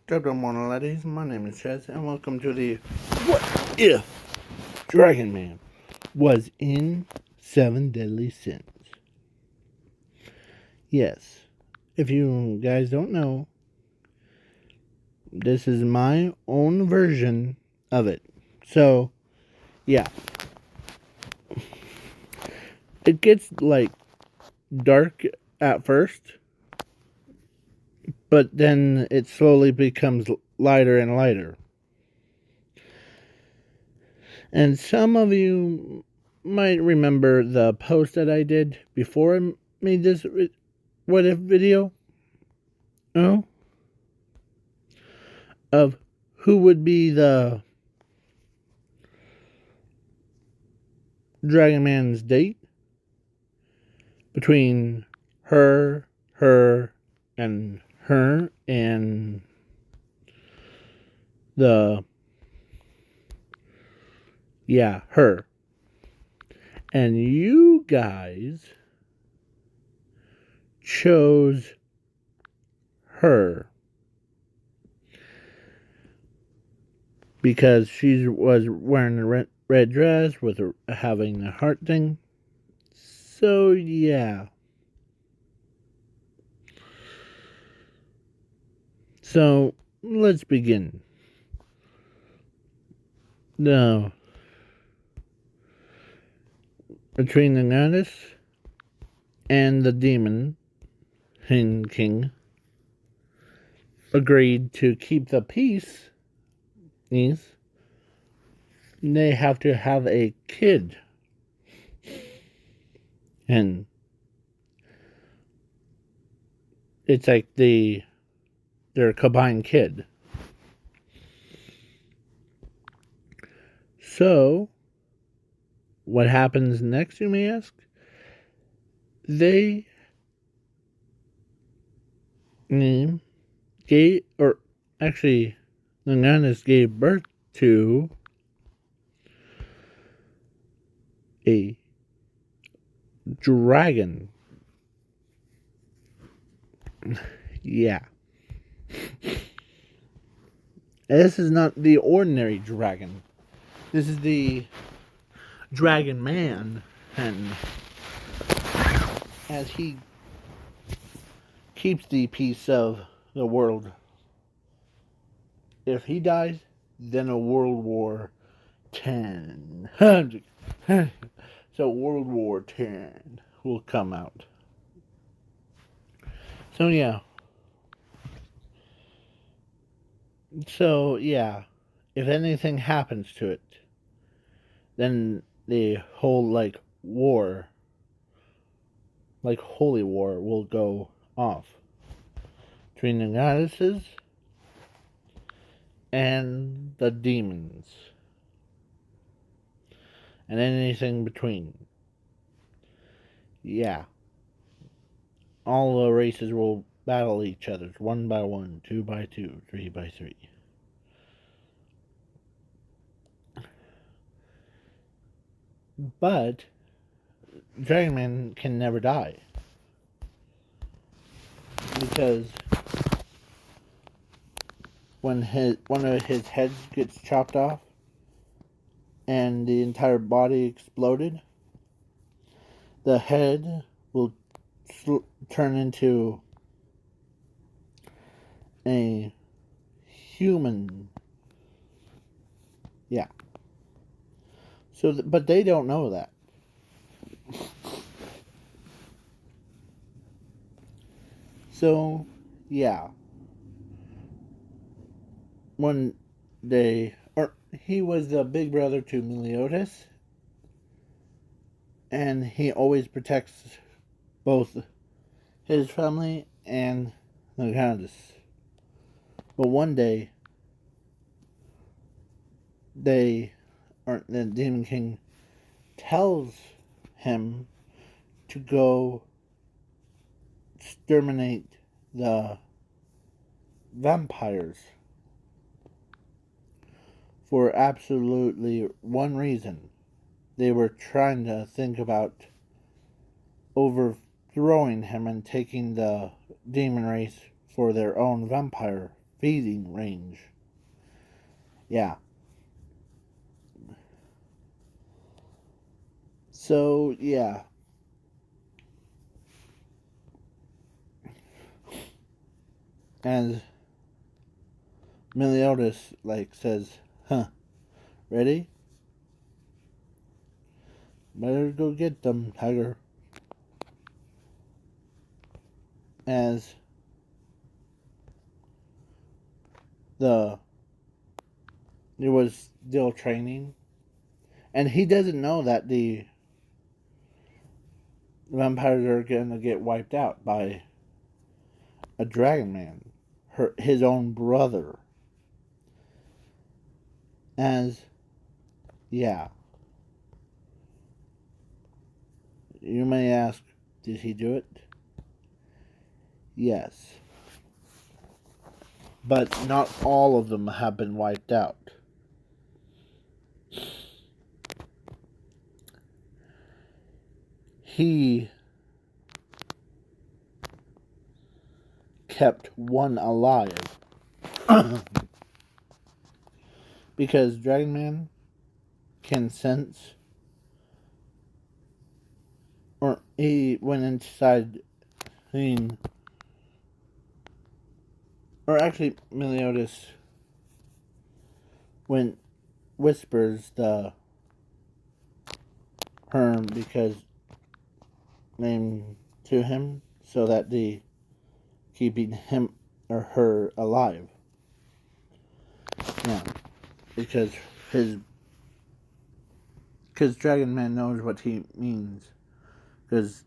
Morning, ladies. My name is Chaz, and welcome to the What If Dragon Man Was in Seven Deadly Sins. Yes, if you guys don't know, this is my own version of it. So, yeah. It gets dark at first, but then it slowly becomes lighter and lighter. And some of you might remember the post that I did before I made this What If video. Oh? Of who would be the Dragon Man's date between her, and her, and her. And you guys chose her because she was wearing a red dress with having the heart thing. So, yeah. So, let's begin. Now, between the goddess and the demon, King agreed to keep the peace. They have to have a kid. And it's like their combined kid. So, what happens next, you may ask? They gave, or actually, Langanis gave birth to a dragon. Yeah. This is not the ordinary dragon. This is the Dragon Man, and as he keeps the peace of the world. If he dies, then a World War 10. So World War 10 will come out. So yeah. If anything happens to it, then the whole war, holy war, will go off between the goddesses and the demons and anything between. Yeah. All the races will battle each other 1 by 1, 2 by 2, 3 by 3. But Dragon Man can never die, because when one of his heads gets chopped off and the entire body exploded, the head will turn into a human. Yeah. So, but they don't know that. So, yeah. One day, he was the big brother to Meliodas, and he always protects both his family and the goddess. But one day, the Demon King tells him to go exterminate the vampires for absolutely one reason. They were trying to think about overthrowing him and taking the demon race for their own vampire feeding range. Yeah. So, yeah. And Meliodas, says, huh, ready? Better go get them, Tiger. As there was still training. And he doesn't know that the vampires are going to get wiped out by a dragon man, his own brother. As, yeah. You may ask, did he do it? Yes. But not all of them have been wiped out. He kept one alive. Because Dragon Man can sense, or he went inside, or actually Meliodas whispers the Herm because name to him so that the keeping him or her alive. Yeah, because Dragon Man knows what he means. Because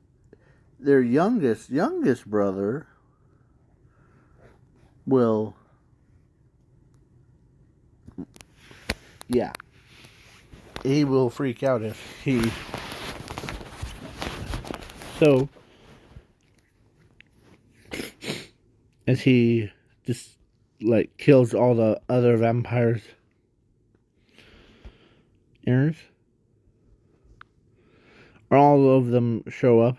their youngest brother will, yeah, he will freak out if he, so, as he just, kills all the other vampires' heirs, or all of them show up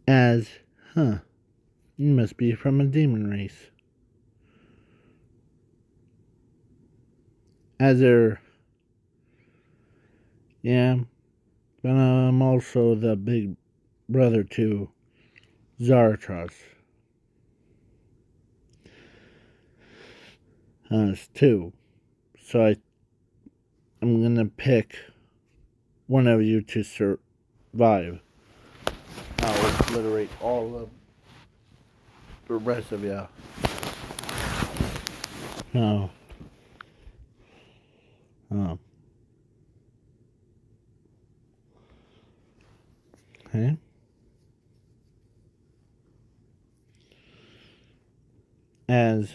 as, you must be from a demon race. As they're, yeah, but I'm also the big brother to Zarathos. It's two. So I'm gonna pick one of you to survive. I'll obliterate all of the rest of you. No. Oh. Okay. As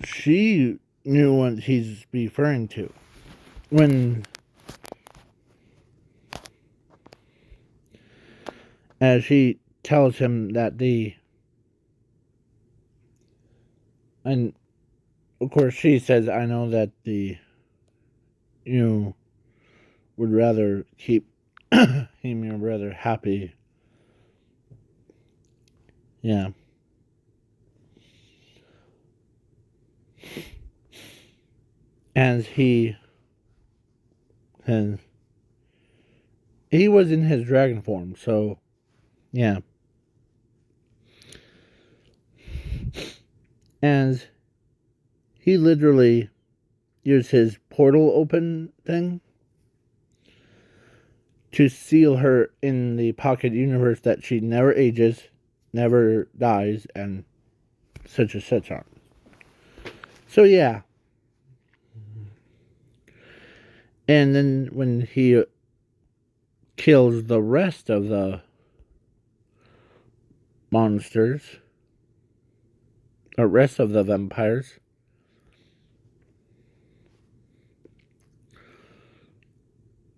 she knew what he's referring to. As she tells him that and of course she says, I know that you would rather keep him, your brother, happy. Yeah. As he was in his dragon form, so yeah. As he literally used his portal open thing to seal her in the pocket universe that she never ages, never dies, and such and such on. So yeah. And then when he kills the rest of the monsters, or rest of the vampires,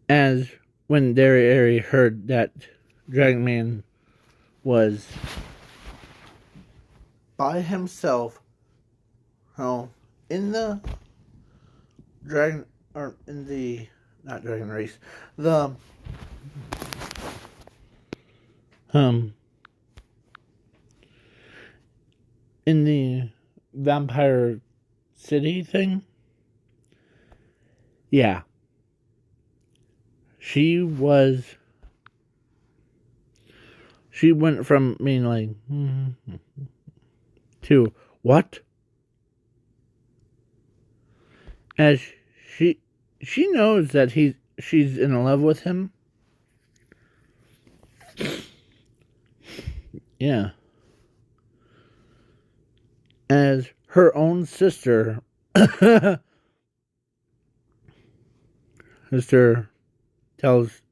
as when Derry heard that Dragon Man was by himself, in the dragon, or in the, not dragon race, the Um, in the Vampire City thing, yeah, she went from being like to what, as she she knows that she's in love with him. Yeah, as her own sister sister tells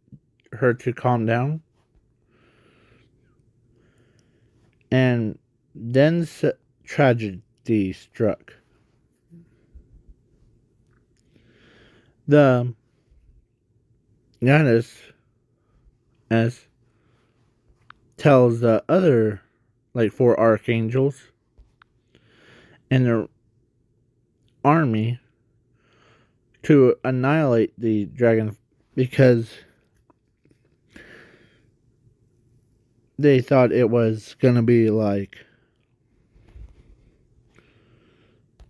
her to calm down, and then tragedy struck. The goddess as tells the other like four archangels and their army to annihilate the dragon because they thought it was gonna be like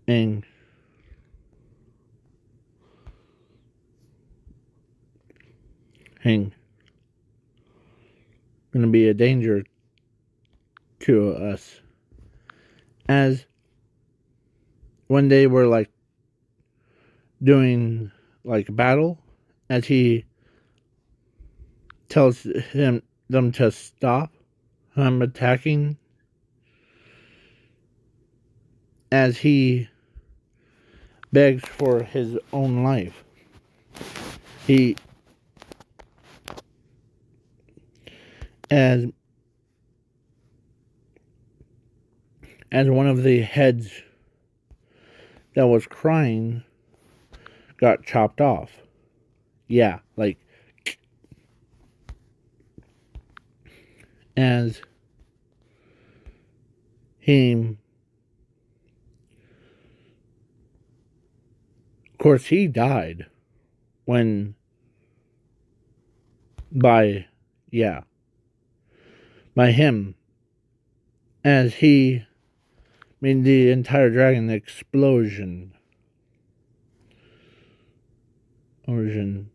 an gonna be a danger to us. As when they were like doing like battle, as he tells them to stop attacking, as he begs for his own life. He as one of the heads that was crying got chopped off. Yeah, like as he, of course, he died when by yeah by him, as he made the entire dragon explosion origin,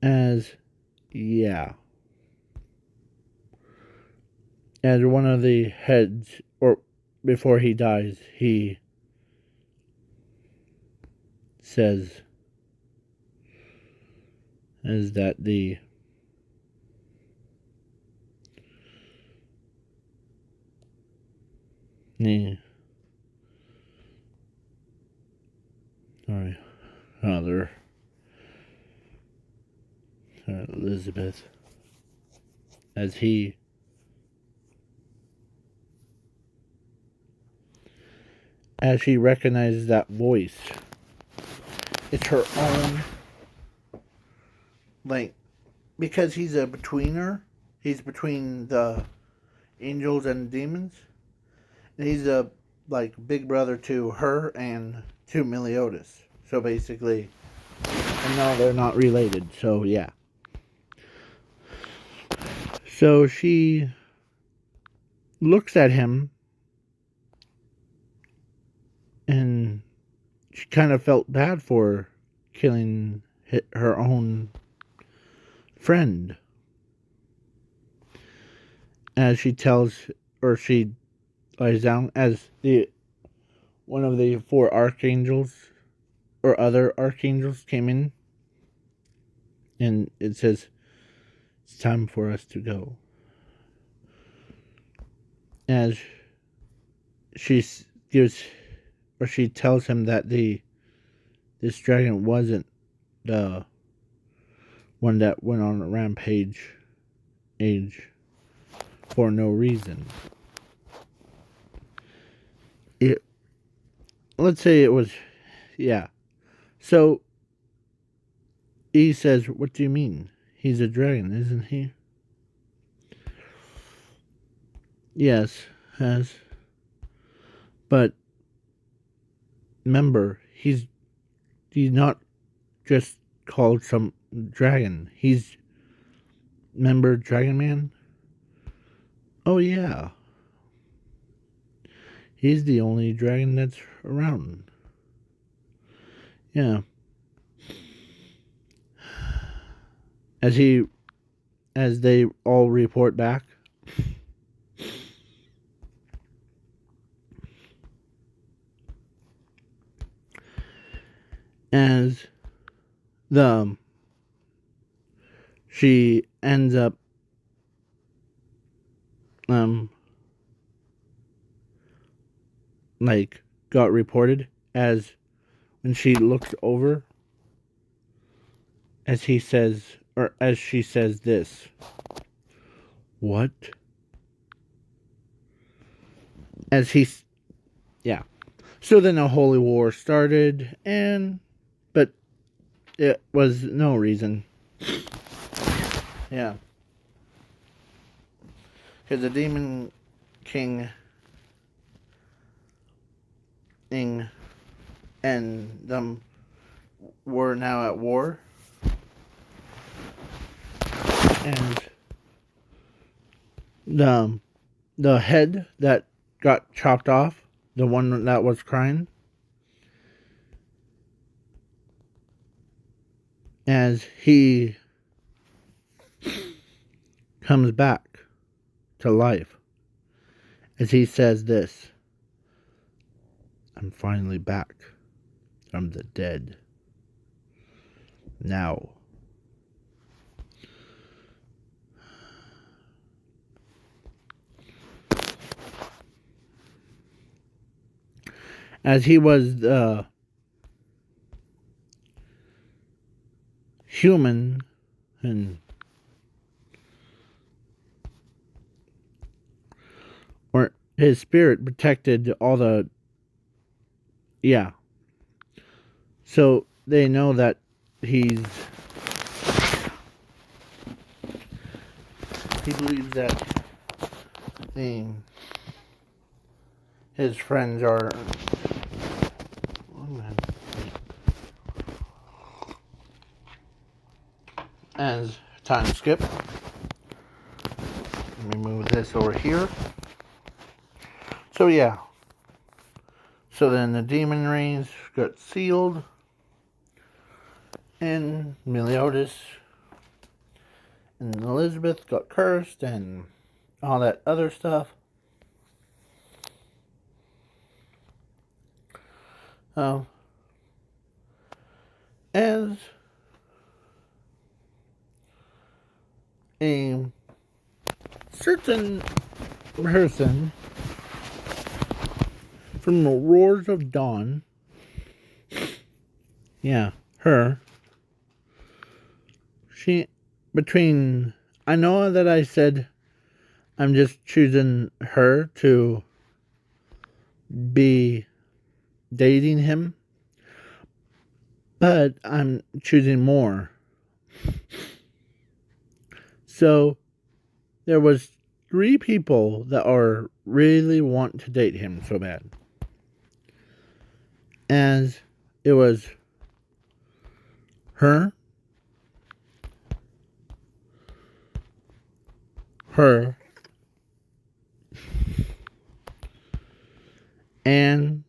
as yeah as one of the heads, or before he dies, he says is that the sorry, other Elizabeth, as he recognizes that voice, it's her own, like, because he's a betweener. He's between the angels and demons. And he's a like big brother to her and to Meliodas. So basically, and no, they're not related. So yeah. So she looks at him, and she kind of felt bad for killing her own friend. As she tells, or she lies down, as the one of the four archangels or other archangels came in, and it says, "It's time for us to go." As she gives, or she tells him that this dragon wasn't the one that went on a rampage for no reason. It, let's say it was, yeah. So he says, "What do you mean? He's a dragon, isn't he?" Yes, has. But remember, he's not just called dragon. Remember Dragon Man? Oh, yeah. He's the only dragon that's around. Yeah. As they all report back. As she ends up got reported as when she looks over as she says this. What? Yeah. So then a holy war started, but it was no reason. Yeah. Because the Demon King and them were now at war. And the head that got chopped off, the one that was crying, as he comes back to life, as he says this, I'm finally back from the dead. Now. As he was the human or his spirit protected all the. Yeah. So they know that he believes that his friends are. As time skip. Let me move this over here. So yeah. So then the demon rings got sealed. And Meliodas and Elizabeth got cursed and all that other stuff. As a certain person from the Roars of Dawn, yeah, her, I know that I said I'm just choosing her to be dating him, but I'm choosing more. So there was 3 people that are really want to date him so bad. As it was her, and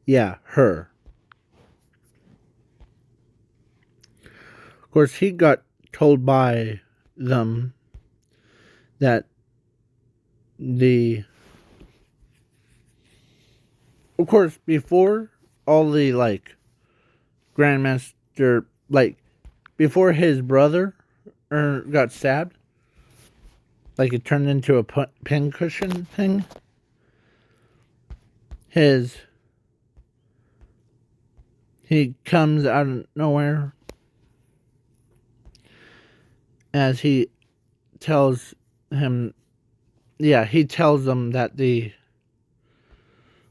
yeah, her. Of course, he got told by them that of course, before all the Grandmaster, before his brother got stabbed, it turned into a pincushion thing. He comes out of nowhere as he tells him, he tells them that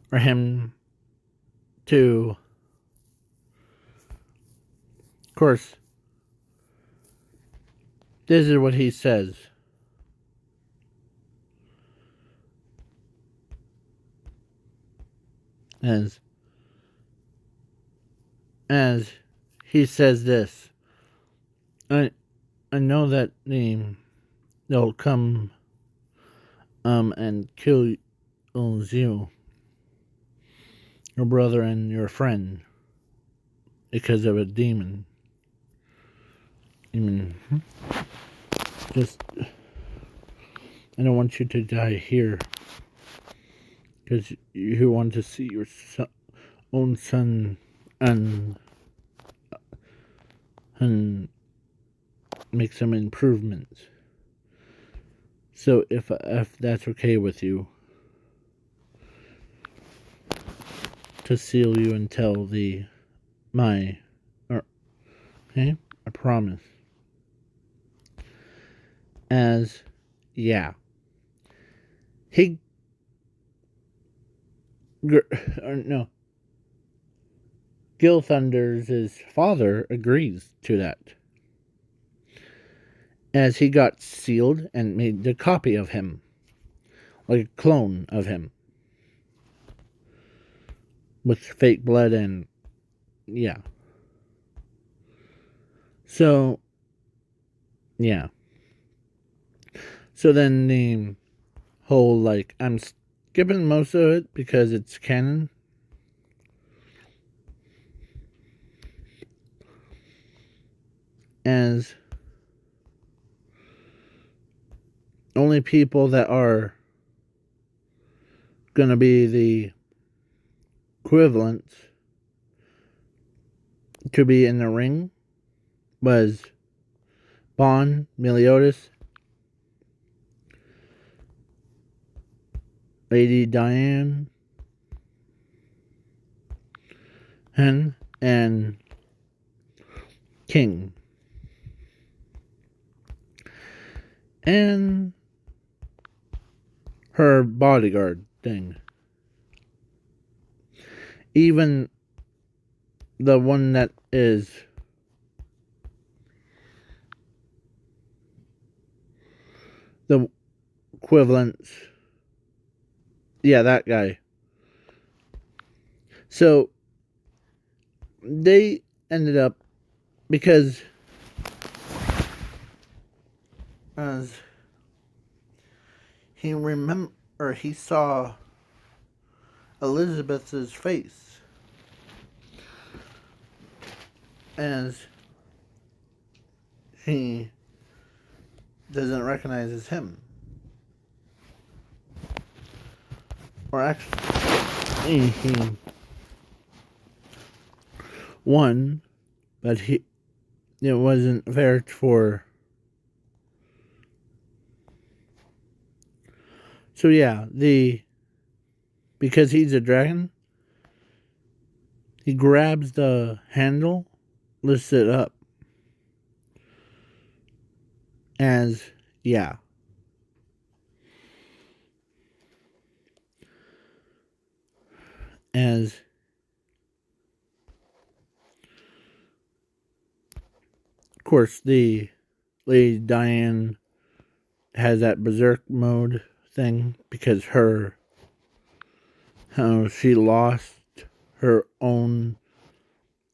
for him to, of course, this is what he says. as as he says this. I know that they'll come and kill you, your brother and your friend, because of a demon. I mean, just I don't want you to die here, because you want to see your own son and make some improvements. So if that's okay with you, to seal you until okay, I promise. As yeah, he no, Gil Thunder's father agrees to that, as he got sealed and made a copy of him, like a clone of him, with fake blood and yeah. So yeah. So then the whole, like, I'm skipping most of it because it's canon. As only people that are gonna be the equivalents to be in the ring was Bon, Meliodas, Lady Diane, and King. And her bodyguard thing. Even the one that is the equivalents. Yeah, that guy. So they ended up, because as he saw Elizabeth's face, as he doesn't recognize as him. Or actually, he won, but it wasn't fair for. So yeah, because he's a dragon, he grabs the handle, lifts it up, as yeah. As of course the Lady Diane has that berserk mode thing, because she lost her own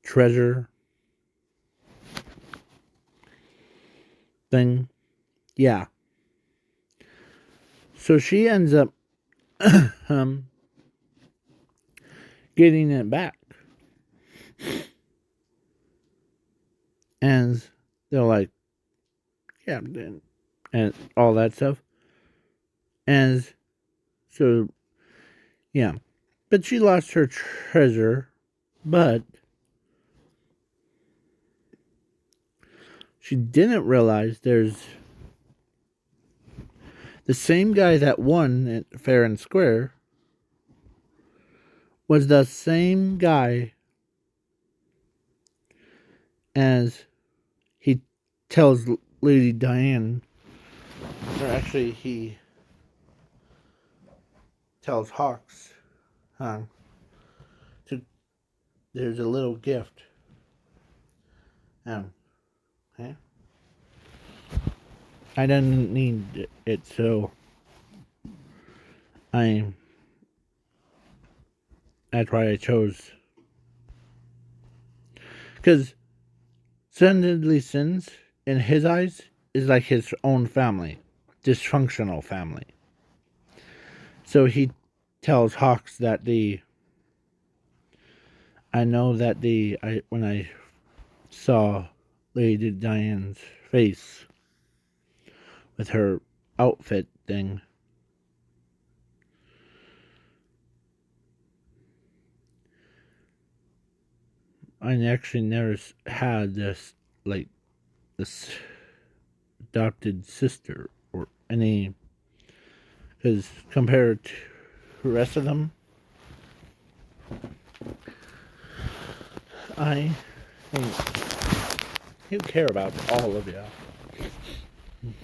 treasure thing. Yeah. So she ends up getting it back. And they're like, yeah, and all that stuff. And so, yeah. But she lost her treasure, but she didn't realize there's the same guy that won at fair and square was the same guy as he tells Lady Diane, or actually he tells Hawks, there's a little gift. Okay. I didn't need it, so I That's why I chose. Because Seven Deadly Sins, in his eyes, is like his own family. Dysfunctional family. So he tells Hawks that when I saw Lady Diana's face with her outfit thing, I actually never had this adopted sister or any, because compared to the rest of them, I care about all of you,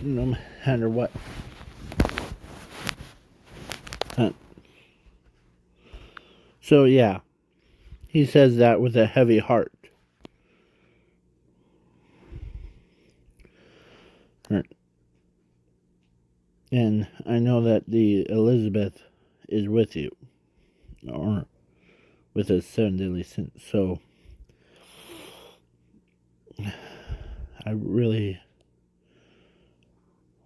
no matter what. So yeah, he says that with a heavy heart. And I know that the Elizabeth is with you, or with his 7 deadly sins. So I really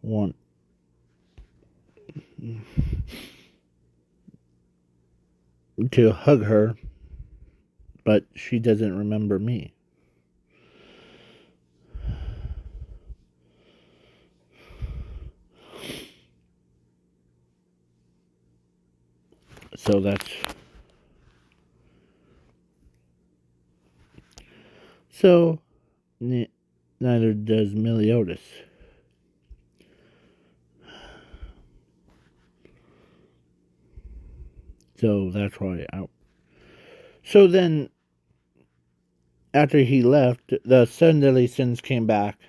want to hug her, but she doesn't remember me. So that's... So, neither does Meliodas. So that's why So then, after he left, the 7 deadly sins came back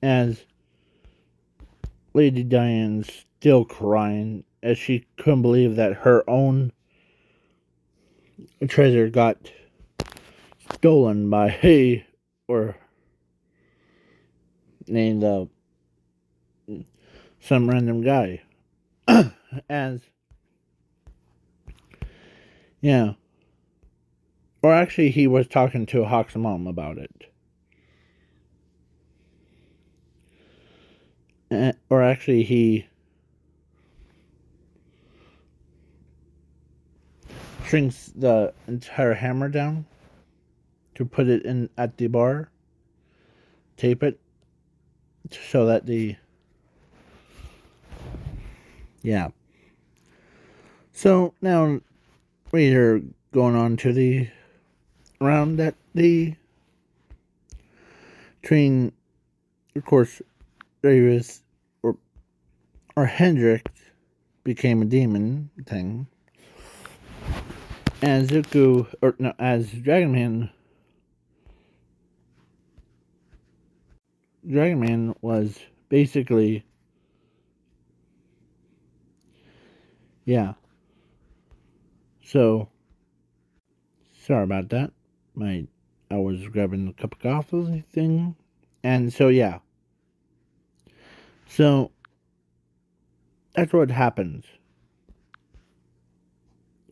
as Lady Diana's still crying, as she couldn't believe that her own treasure got stolen by or named some random guy. As yeah, or actually, he was talking to Hawk's mom about it. Or actually, he shrinks the entire hammer down to put it in at the bar, tape it, so that yeah. So now we are going on to the round that the train, of course, Darius or Hendrik became a demon thing. As Zuko, or no, as Dragon Man was basically, yeah. So, sorry about that. I was grabbing a cup of coffee thing, and so yeah. So that's what happens.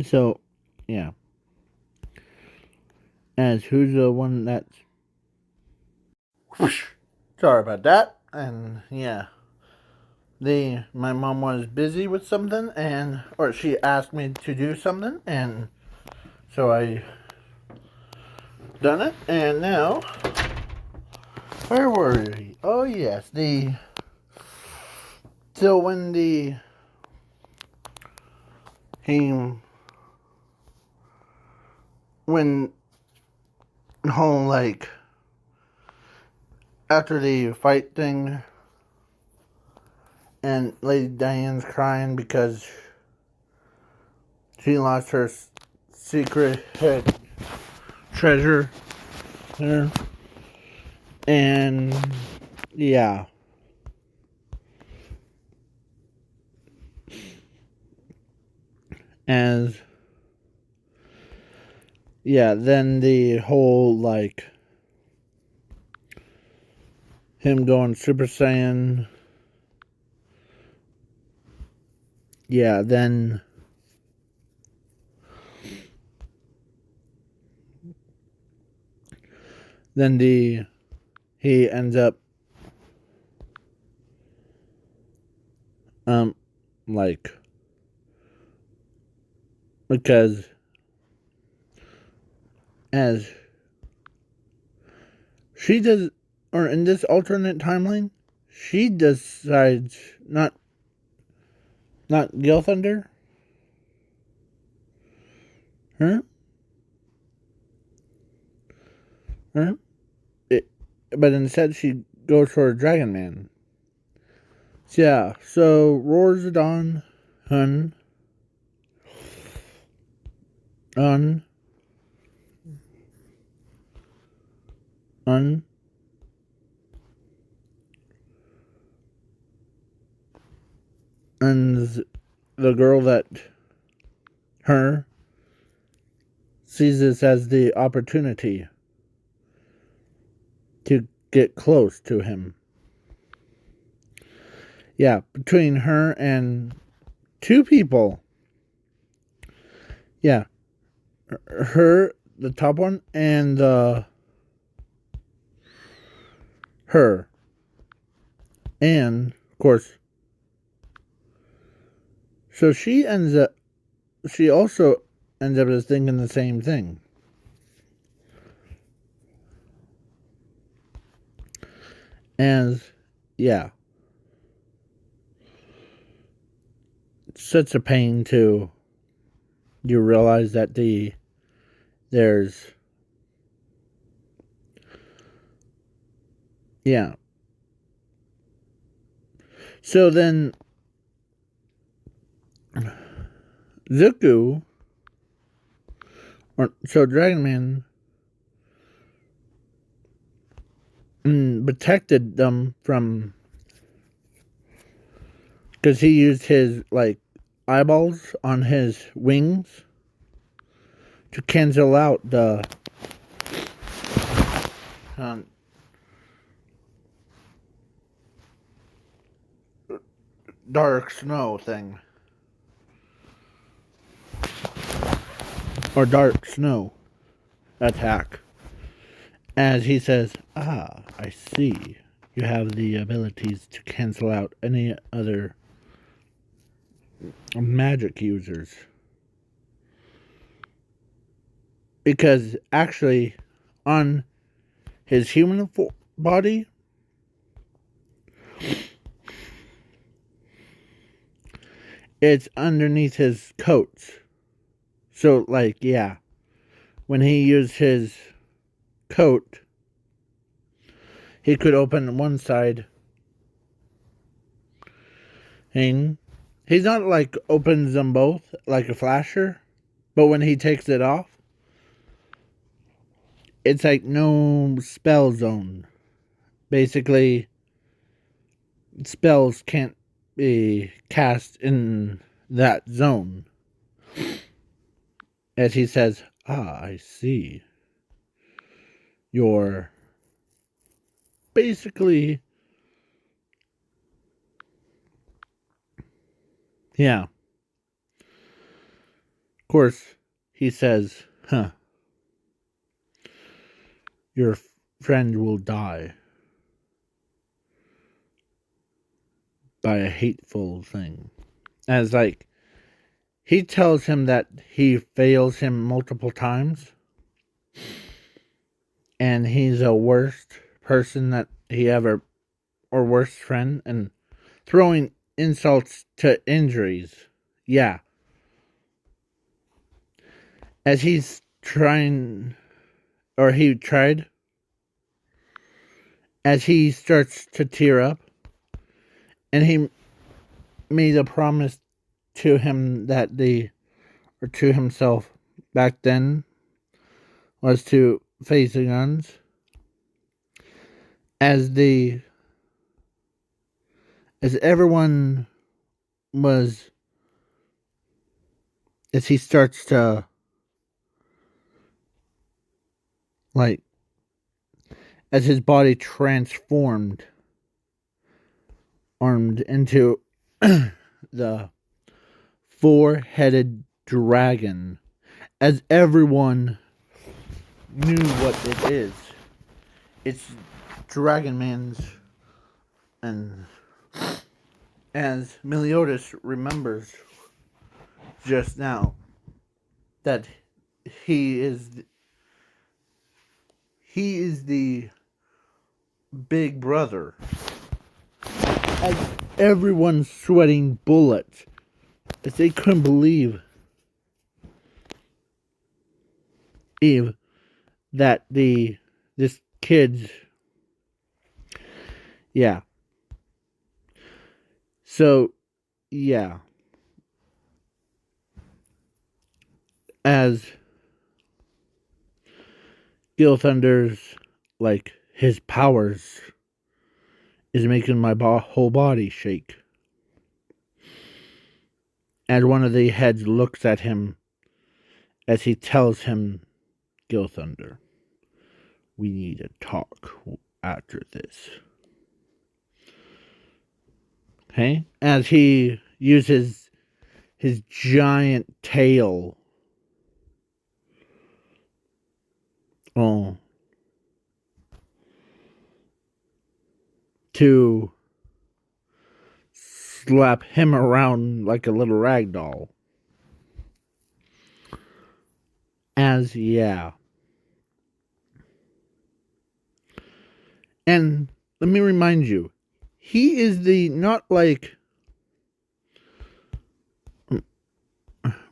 So, yeah. As who's the one that's... Sorry about that. And yeah. My mom was busy with something, or she asked me to do something, and so I done it, and now, where were we? Oh yes, so when he, when whole, like, after the fight thing, and Lady Diana's crying because she lost her secret treasure there, and yeah. As yeah, then the whole, like, him going Super Saiyan, yeah, then then he ends up like, because as she does, or in this alternate timeline, she decides not Gil Thunder, her, her, but instead she goes for Dragon Man. So yeah, so Roar Zidane, Hun, Un, Un, and the girl that her sees this as the opportunity to get close to him. Yeah, between her and two people. Yeah, her, the top one, and her, and of course, so she also ends up as thinking the same thing. And yeah, it's such a pain to you realize that there's yeah. So then Zuko, or so Dragon Man, protected them from, because he used his like eyeballs on his wings to cancel out the dark snow thing, or dark snow attack. As he says, I see. You have the abilities to cancel out any other magic users. Because actually, on his human body, it's underneath his coats. So, like, yeah, when he used his coat, he could open one side, and he's not like opens them both like a flasher, but when he takes it off, it's like no spell zone. Basically, spells can't be cast in that zone. As he says, I see. You're basically, yeah. Of course, he says, your friend will die by a hateful thing. As like, he tells him that he fails him multiple times, and he's a worst person that he ever, or worst friend, and throwing insults to injuries. Yeah. As he's trying, or he tried, as he starts to tear up, and he made a promise to him that or to himself back then, was to face the guns. As everyone was, as he starts to, like, as his body transformed, armed into the four-headed dragon, as everyone knew what it is. it's Dragon Man's, and as Meliodas remembers just now that he is the big brother. As everyone's sweating bullets, as they couldn't believe that this kid's, yeah. So yeah, as Gilthunder's, like, his powers is making my whole body shake. And one of the heads looks at him as he tells him, Gilthunder, we need to talk after this. Okay? As he uses his giant tail to slap him around like a little rag doll. As, yeah. And let me remind you, he is the, not like,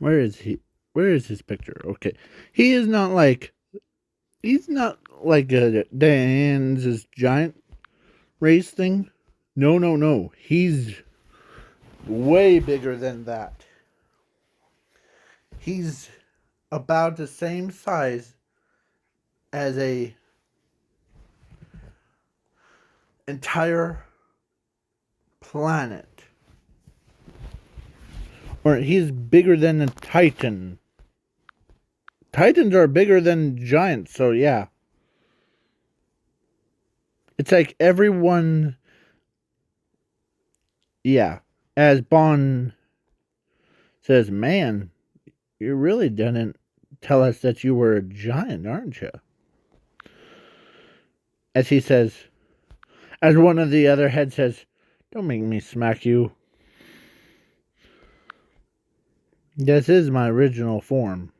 where is he? Where is his picture? Okay. He is not like, he's not like a Dan's giant race thing. No. He's way bigger than that. He's about the same size as a entire planet. Or he's bigger than a Titan. Titans are bigger than giants, so yeah. It's like everyone, yeah. As Bond says, man, you really didn't tell us that you were a giant, aren't you? As he says, as one of the other heads says, don't make me smack you. This is my original form.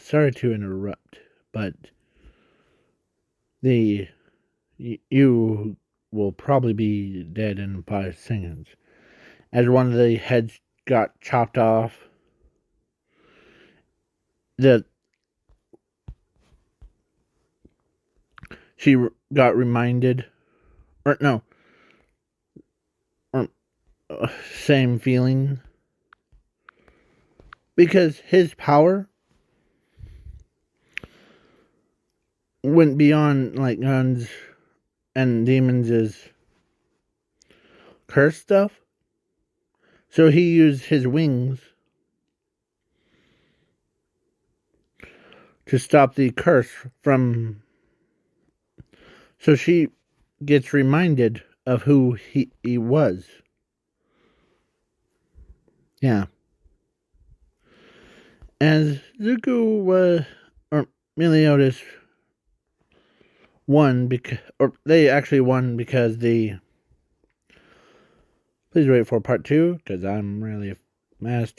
Sorry to interrupt, but you will probably be dead in 5 seconds. As one of the heads got chopped off, she got reminded, or no, same feeling, because his power went beyond like guns and demons' curse stuff. So he used his wings to stop the curse from. So she gets reminded of who he was. Yeah. As Zuko or Meliodas won they actually won because please wait for part 2, because I'm really mad as